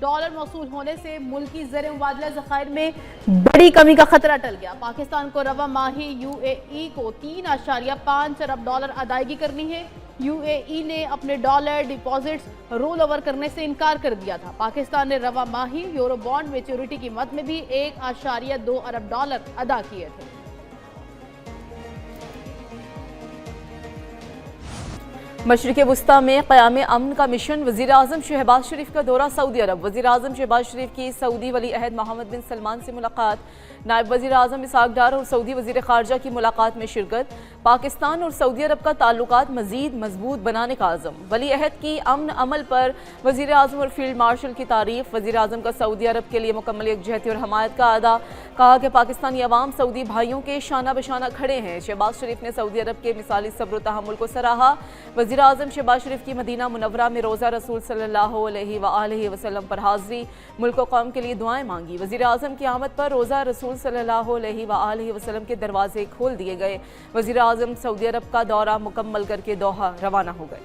Dollar मौसूल होने से मुल्की ज़र मुबादला ज़खायर में बड़ी कमी का खतरा टल गया। पाकिस्तान को रवा माही UAE को 3.5 अरब डॉलर अदायगी करनी है। UAE ने अपने डॉलर डिपॉजिट्स रोल ओवर करने से इनकार कर दिया था। पाकिस्तान ने रवा माही यूरो बॉन्ड मैच्योरिटी की मद में भी 1.2 अरब डॉलर अदा किए थे। मशरिक़ वुस्ता में क़याम अमन का मिशन, वज़ीर आज़म शहबाज शरीफ का दौरा सऊदी अरब। वज़ीर आज़म शहबाज शरीफ की सऊदी वली अहद मोहम्मद बिन सलमान से मुलाकात, नायब वज़ीर आज़म इसहाक़ डार और सऊदी वज़ीर ख़ारजा की मुलाकात में शिरकत। पाकिस्तान और सऊदी अरब का ताल्लुकात मज़ीद मजबूत बनाने का आज़म। वली अहद की अमन अमल पर वज़ीर आज़म और फील्ड मार्शल की तारीफ़। वज़ीर आज़म का सऊदी अरब के लिए मुकम्मल यकजहती और हमायत का अदा। कहा कि पाकिस्तानी अवाम सऊदी भाइयों के शाना बशाना खड़े हैं। शहबाज शरीफ ने सऊदी अरब के मिसाली सब्र तहम्मुल को सराहा। वज़ीर आज़म शहबाज शरीफ की मदीना मुनव्वरा में रोज़ा रसूल सल्लल्लाहु अलैहि वसल्लम पर हाज़री, मुल्क व कौम के लिए दुआएं मांगी। वज़ीर आज़म की आमद पर रोज़ा रसूल सल्लल्लाहु अलैहि वसल्लम के दरवाजे खोल दिए गए। वज़ीर आज़म सऊदी अरब का दौरा मुकम्मल करके दोहा रवाना हो गए।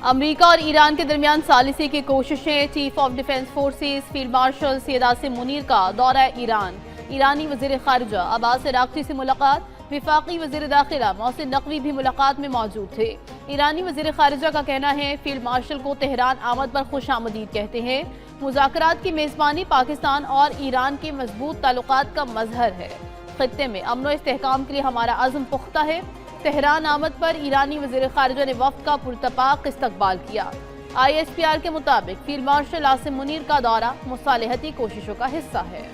अमेरिका और ईरान के दरमियान सालिसी की कोशिशें। Chief of defence forces field marshal Syed Asim Munir का दौरा ईरान। ईरानी वज़ीर ख़ारजा अब्बास अराग़ची से मुलाकात। विफाकी वज़ीर दाखिला मोहसिन नकवी भी मुलाकात में मौजूद थे। ईरानी वज़ीर ख़ारजा का कहना है फील्ड मार्शल को तेहरान आमद पर खुशामदीद कहते हैं। मुज़ाकरात की मेज़बानी पाकिस्तान और ईरान के मजबूत ताल्लुकात का मज़हर है। ख़ित्ते में अमन व इस्तेहकाम के लिए हमारा अज़्म पुख्ता है। तेहरान आमद पर ईरानी वज़ीर ख़ारजा ने वफ़द का पुरतपाक इस्तक़बाल किया। ISPR के मुताबिक फील्ड मार्शल आसिम मुनीर का दौरा मुसालहती कोशिशों का हिस्सा है।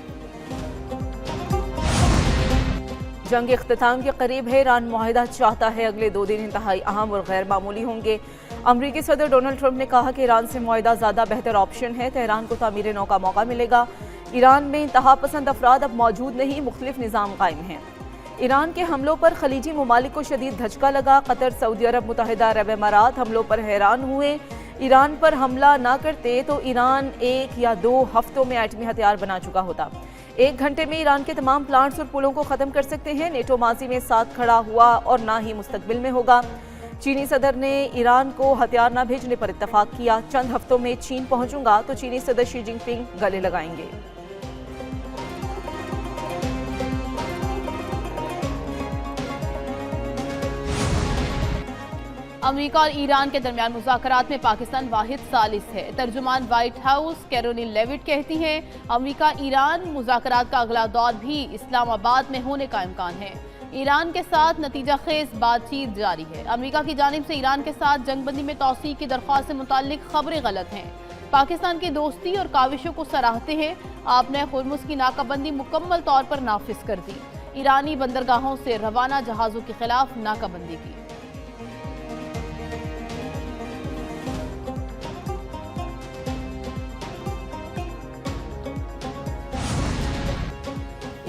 जंग इख्तिताम के करीब है। ईरान मुआहिदा चाहता है। अगले 2 दिन इंतहाई अहम और गैर मामूली होंगे। अमरीकी सदर डोनाल्ड ट्रंप ने कहा कि ईरान से मुआहिदा ज़्यादा बेहतर ऑप्शन है। तेहरान को तामीर नौ का मौका मिलेगा। ईरान में इंतहा पसंद अफराद अब मौजूद नहीं, मुख्तलिफ निज़ाम कायम हैं। ईरान के हमलों पर खलीजी ममालिक को शदीद धचका लगा। कतर, सऊदी अरब, मुत्तहिदा अरब अमारात हमलों पर हैरान हुए। ईरान पर हमला ना करते तो ईरान 1 या 2 हफ्तों में एटमी हथियार बना चुका होता। 1 घंटे में ईरान के तमाम प्लांट्स और पुलों को ख़त्म कर सकते हैं। नेटो माजी में साथ खड़ा हुआ और ना ही मुस्तकबिल में होगा। चीनी सदर ने ईरान को हथियार न भेजने पर इत्तफाक किया। चंद हफ्तों में चीन पहुंचूंगा तो चीनी सदर शी जिनपिंग गले लगाएंगे। अमेरिका और ईरान के दरमियान मुज़ाकरात में पाकिस्तान वाहिद सालिस है। तर्जुमान व्हाइट हाउस कैरोलिन लेविट कहती हैं अमेरिका ईरान मुज़ाकरात का अगला दौर भी इस्लामाबाद में होने का इम्कान है। ईरान के साथ नतीजा खेज बातचीत जारी है। अमेरिका की जानिब से ईरान के साथ जंगबंदी में तौसीक की दरख्वास्त से मुताल्लिक खबरें गलत हैं। पाकिस्तान की दोस्ती और काविशों को सराहते हैं। आपने हुर्मुज़ की नाकाबंदी मुकम्मल तौर पर नाफिज कर दी। ईरानी बंदरगाहों से रवाना जहाज़ों के खिलाफ नाकाबंदी की।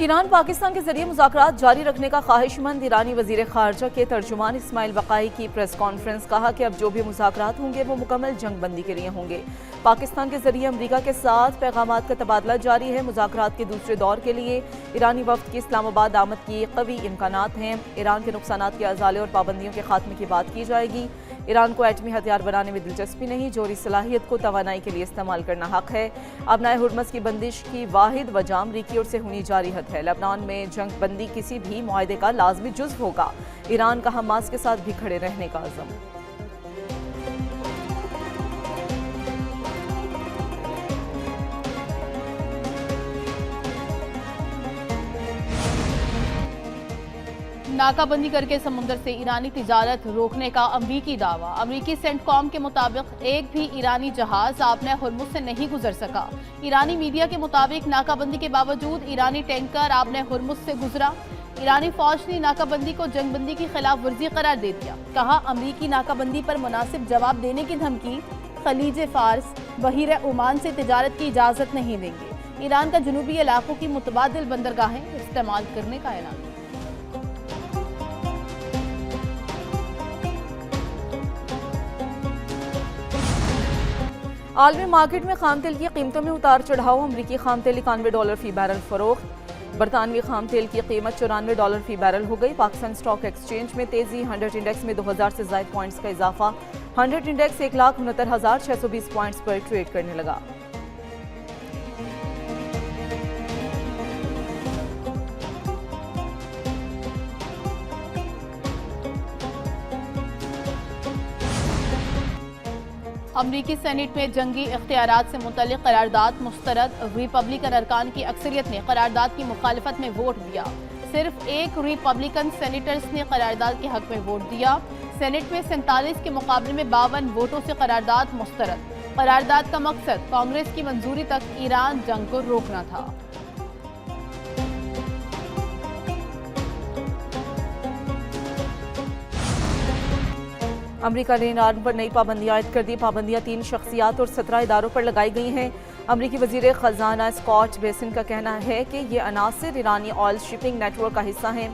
ईरान पाकिस्तान के जरिए मुज़ाकरात जारी रखने का ख्वाहिशमंद। ईरानी वज़ीर ख़ारजा के तर्जुमान इस्माइल बक़ाई की प्रेस कॉन्फ्रेंस। कहा कि अब जो भी मुज़ाकरात होंगे वो मुकम्मल जंगबंदी के लिए होंगे। पाकिस्तान के जरिए अमरीका के साथ पैगामात का तबादला जारी है। मुज़ाकरात के दूसरे दौर के लिए ईरानी वफ़द की इस्लामाबाद आमद की कवी इम्कानात हैं। ईरान के नुकसानात के अज़ाले और पाबंदियों के खात्मे की बात की जाएगी। ईरान को एटमी हथियार बनाने में दिलचस्पी नहीं, जोहरी सलाहियत को तवानाई के लिए इस्तेमाल करना हक है। अपनाए हुर्मुज़ की बंदिश की वाहिद वजह अमरीकी ओर से होनी जारी हद है। लबनान में जंग बंदी किसी भी मुआहदे का लाजमी जुज़्व होगा। ईरान का हमास के साथ भी खड़े रहने का अज़म। नाकाबंदी करके समुद्र से ईरानी तिजारत रोकने का अमरीकी दावा। अमरीकी सेंटकॉम के मुताबिक एक भी ईरानी जहाज आपने हुर्मुज़ से नहीं गुजर सका। ईरानी मीडिया के मुताबिक नाकाबंदी के बावजूद ईरानी टैंकर आपने हुर्मुज़ से गुजरा। ईरानी फौज ने नाकाबंदी को जंगबंदी की खिलाफ वर्जी करार दे दिया। कहा अमरीकी नाकाबंदी पर मुनासिब जवाब देने की धमकी। खलीज फार्स, बहीर ओमान से तिजारत की इजाज़त नहीं देंगे। ईरान का जनूबी इलाकों की मुतबादिल बंदरगाहें इस्तेमाल करने का ऐलान। आलमी मार्केट में खाम तेल की कीमतों में उतार चढ़ाव। अमरीकी खाम तेल $91 फी बैरल फरोख्त। बरतानवी खाम तेल की कीमत $94 फी बैरल हो गई। पाकिस्तान स्टॉक एक्सचेंज में तेजी, 100 इंडेक्स में 2000 से ज्यादा पॉइंट्स का इजाफा। 100 इंडेक्स 1,69,620 पॉइंट्स पर ट्रेड करने लगा। अमरीकी सेनेट में जंगी इख्तियारात से मुतल्लिक करारदाद मुस्तरद। रिपब्लिकन अरकान की अक्सरियत ने करारदाद की मुखालिफत में वोट दिया। सिर्फ एक रिपब्लिकन सेनेटर्स ने करारदाद के हक में वोट दिया। सेनेट में 47 के मुकाबले में 52 वोटों से करारदाद मुस्तरद। करारदाद का मकसद कांग्रेस की मंजूरी तक ईरान जंग को रोकना था। अमरीका ने ईरान पर नई पाबंदियां आयद कर दी। पाबंदियां 3 शख्सियात और 17 इदारों पर लगाई गई हैं। अमरीकी वजीर खजाना स्कॉट बेसिन का कहना है कि ये अनासिर ईरानी ऑयल शिपिंग नेटवर्क का हिस्सा हैं।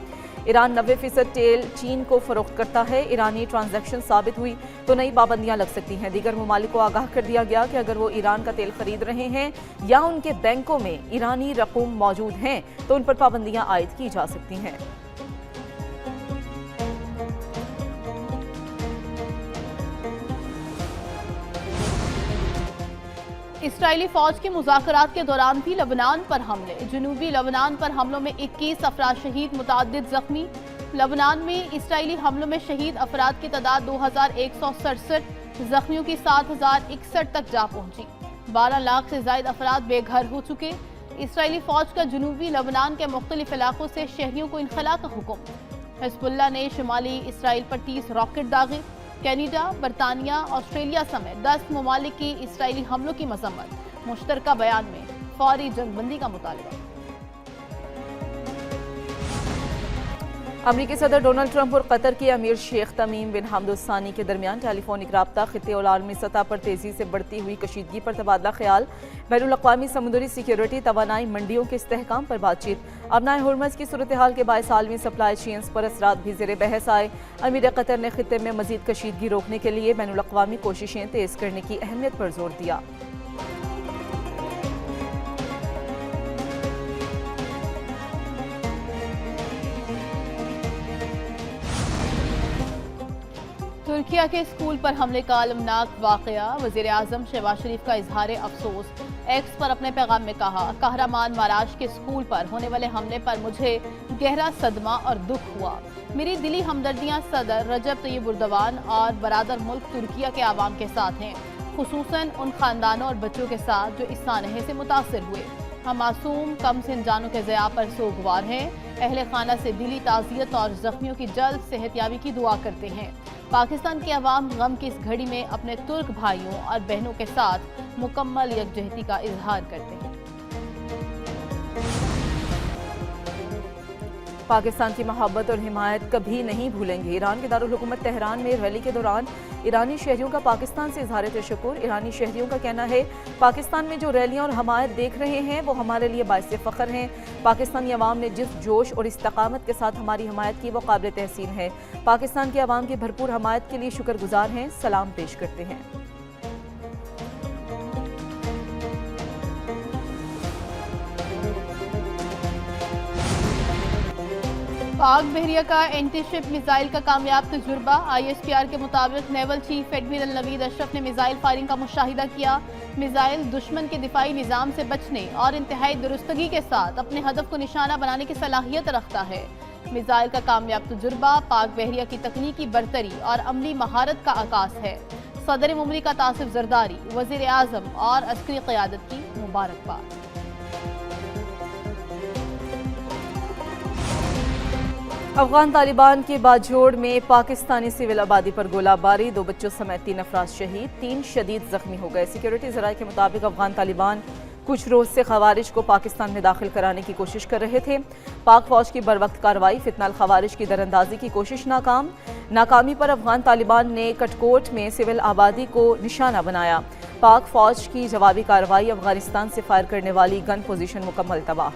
ईरान 90% तेल चीन को फरोख्त करता है। ईरानी ट्रांजैक्शन साबित हुई तो नई पाबंदियां लग सकती हैं। दीगर ममालिक को आगाह कर दिया गया कि अगर वो ईरान का तेल खरीद रहे हैं या उनके बैंकों में ईरानी रकूम मौजूद हैं तो उन पर पाबंदियां आयद की जा सकती हैं। इसराइली फौज के मुज़ाकरात के दौरान भी लबनान पर हमले। जनूबी लबनान पर हमलों में 21 अफराद शहीद, मुतादिद जख्मी। लबनान में इसराइली हमलों में शहीद अफराद की तादाद 2167, जख्मियों की 7061 तक जा पहुंची। 12 लाख से ज्यादा अफराद बेघर हो चुके। इसराइली फौज का जनूबी लबनान के मुख्तलिफ इलाकों से शहरियों को इनखला का हुक्म। हिज़्बुल्लाह ने शुमाली इसराइल पर 30 रॉकेट दागे। कैनेडा, बरतानिया, ऑस्ट्रेलिया समेत 10 ममालिक की इसराइली हमलों की मजम्मत। मुश्तरका बयान में फौरी जंगबंदी का मुतालबा। अमरीकी सदर डोनाल्ड ट्रंप और कतर के अमीर शेख तमीम बिन हमद अल सानी के दरमियान टेलीफोनिक राब्ता, खित्ते और आलमी सतह पर तेजी से बढ़ती हुई कशीदगी पर तबादला ख्याल। बैनुल अक़वामी समुद्री सिक्योरिटी, तवानाई, मंडियों के इस्तेहकाम पर बातचीत। अबनाए हुर्मज़ की सूरत हाल के बायस आलमी सप्लाई चेन्स पर असरात भी ज़ेर बहस आए। अमीर कतर ने खित्ते में मजीद कशीदगी रोकने के लिए बैनुल अक़वामी कोशिशें तेज़ करने की अहमियत पर जोर दिया। तुर्किया के स्कूल पर हमले का अलमनाक वाकया। वज़ीर आज़म शहबाज शरीफ का इजहार अफसोस। एक्स पर अपने पैगाम में कहा, कहरामान महाराष्ट्र के स्कूल पर होने वाले हमले पर मुझे गहरा सदमा और दुख हुआ। मेरी दिली हमदर्दियां सदर रजब तैयब एर्दोगान और बरादर मुल्क तुर्किया के आवाम के साथ हैं, खुसूसन उन खानदानों और बच्चों के साथ जो इस सानहे से मुतासर हुए। हम मासूम कम सिन जानों के ज़या पर सोगवार हैं। अहले खाना से दिली ताज़ियत और जख्मियों की जल्द सेहतयाबी की दुआ करते हैं। पाकिस्तान के अवाम गम की इस घड़ी में अपने तुर्क भाइयों और बहनों के साथ मुकम्मल यकजहती का इजहार करते हैं। पाकिस्तान की मोहब्बत और हिमायत कभी नहीं भूलेंगे। ईरान के दारुल हुकूमत तेहरान में रैली के दौरान ईरानी शहरियों का पाकिस्तान से इजहार तशक्कुर। ईरानी शहरियों का कहना है, पाकिस्तान में जो रैलियां और हमायत देख रहे हैं वो हमारे लिए बाइस फ़ख्र हैं। पाकिस्तानी अवाम ने जिस जोश और इस्तकामत के साथ हमारी हमायत की वो काबिल तहसीन है। पाकिस्तान के अवाम की भरपूर हमायत के लिए शुक्रगुजार हैं, सलाम पेश करते हैं। पाक बहरिया का एंटी शिप मिसाइल का कामयाब तजुर्बा। ISPR के मुताबिक naval chief admiral Naveed Ashraf ने मिसाइल फायरिंग का मुशाहिदा किया। मिसाइल दुश्मन के दिफाई निज़ाम से बचने और इंतहाई दुरुस्तगी के साथ अपने हदफ को निशाना बनाने की सलाहियत रखता है। मिसाइल का कामयाब तजुर्बा पाक बहरिया की तकनीकी बरतरी और अमली महारत का आकाश है। सदर मुमलिकत आसिफ जरदारी, वज़ीर आज़म और अस्करी क़यादत की मुबारकबाद। अफगान तालिबान के बाजोड़ में पाकिस्तानी सिविल आबादी पर गोलाबारी, 2 बच्चों समेत 3 अफराद शहीद, 3 शदीद जख्मी हो गए। सिक्योरिटी ज़राए के मुताबिक अफगान तालिबान कुछ रोज से खवारिज को पाकिस्तान में दाखिल कराने की कोशिश कर रहे थे। पाक फौज की बरवक्त कार्रवाई, फितनाल खवारिज की दरअंदाजी की कोशिश नाकाम। नाकामी पर अफगान तालिबान ने कटकोट में सिविल आबादी को निशाना बनाया। पाक फौज की जवाबी कार्रवाई, अफगानिस्तान से फायर करने वाली गन पोजीशन मुकम्मल तबाह।